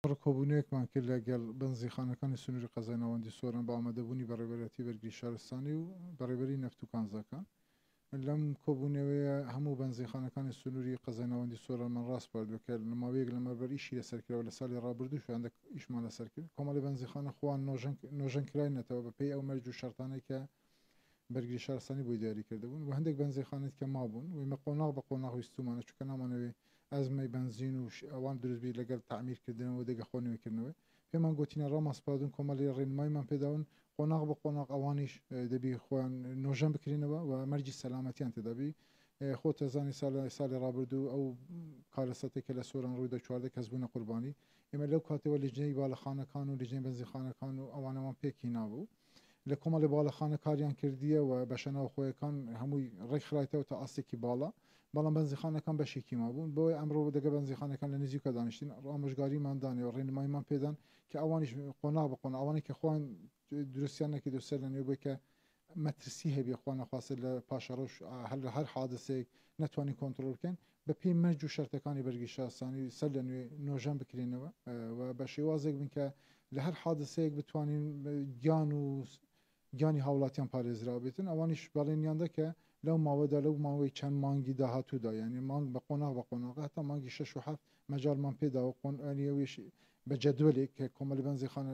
ڕکۆبوونەیەکمان کرد لەگەڵ بەنزیخانەکانی سنووری قەزای ناوەندی سۆران بە ئامادەبوونی بەڕێوەبەرەتی بەرگری شارستانی و بەڕێوەبەری نەفت و کانزەکان. لەم کۆبوونەوەیە هەموو بەنزیخانەکانی سنووری قەزای ناوەندی سۆرانمان ڕاست پاردووە نماوەیەک لەمەبەر ئیشی لەسەرکرەوە لە ساڵی ڕابردوو شوێندە ئیشمان لەسەر کرد. کۆمەڵی بەنزیخانە خۆیان نۆژەن کراینەتەوە بەپێی ئەو مەرج و شەرتانەی کە بەرگری شارستانی بۆی دیاری کردبوون و هەندێک بەنزیخانێت کە مابوون ومە قۆناغ بە قۆناغ ویستومانە چونکە نامانەوێ ئەزمەی بنزین و ئەوان دروستبی لەگەڵ تعمیرکردنەوە دەگە خۆنەوەکردنەوەی پێمان گوتینە ڕاماسپادون کۆمەڵی ڕێنمایمان پێداون قۆناغ بە قۆناغ ئەوانیش دەبی خۆیان نۆژەن بکرینەوە و مەرجی سەلامەتیان تێدابی خۆ تەزانی ساڵی ڕابردوو ئەو کارەسەتێکە لە سۆران ڕووی دە چواردە کەس بوونە قوربانی ئێمە لەو کاتەوە لیژنەی باڵەخانەکان و لیژنەی بەنزیخانەکان و ئەوانەوان پێکی نابوو لە کۆمەڵی باڵەخانە کاریان کردیە و بەشەناو خۆیەکان هەمووی ڕێکخرایەوە تا ئاستێکی باڵا بەڵام بەنزیخانەکان بەشێکی مابوون بۆی ئەمڕۆ دەگە بەنزیخانەکان لە نزیکە دانیشتین ڕامژگاریماندانێ و ڕێنماییمان پێدان کە ئەوانیش قۆناغ بە قۆناغ ئەوانەی کە خۆیان دروستیان نەکرد و سەر لەنوێ بۆی کە مەترسی هەبێ خۆ نەخواستە لە پاشەڕۆژ هەر حادثەیەک نەتوانین کۆنتترۆل بکەن بە پێی مەرج و شەرتەکانی بەرگری شارستانی سەر لەنوێ نۆژەن بکرێنەوە و بە شێوازێک بن کە لە هەر حادثەیەک بتوانین گیانی هاوڵاتیان پارێزراوە بێتن ئەوانیش بەڵێنیاندا کە لەو ماوەدا لەو ماوەی چەند مانگی داهاتوودا یعنی مانگ بە قۆناغ بە قۆناغ هەتا مانگی 6 و 7 مەجارمان پێداوە قۆنیەوەش بە جەدولێک کە کۆمەلی بەنزیخانە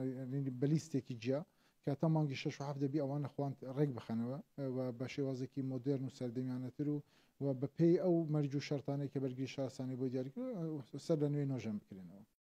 بەلیستێکی جیا کە تا مانگی 6 و 7 دەبی ئەوانە خوان ڕێک بخەنەوە و بە شێوازێکی مۆدرن و سەردەمیانەتر و بەپێی ئەو مەرج و شەرتانەی کە بەرگری شارستانی بۆ دیاریکرد سەر لە نوێی نۆژەن بکرێنەوە.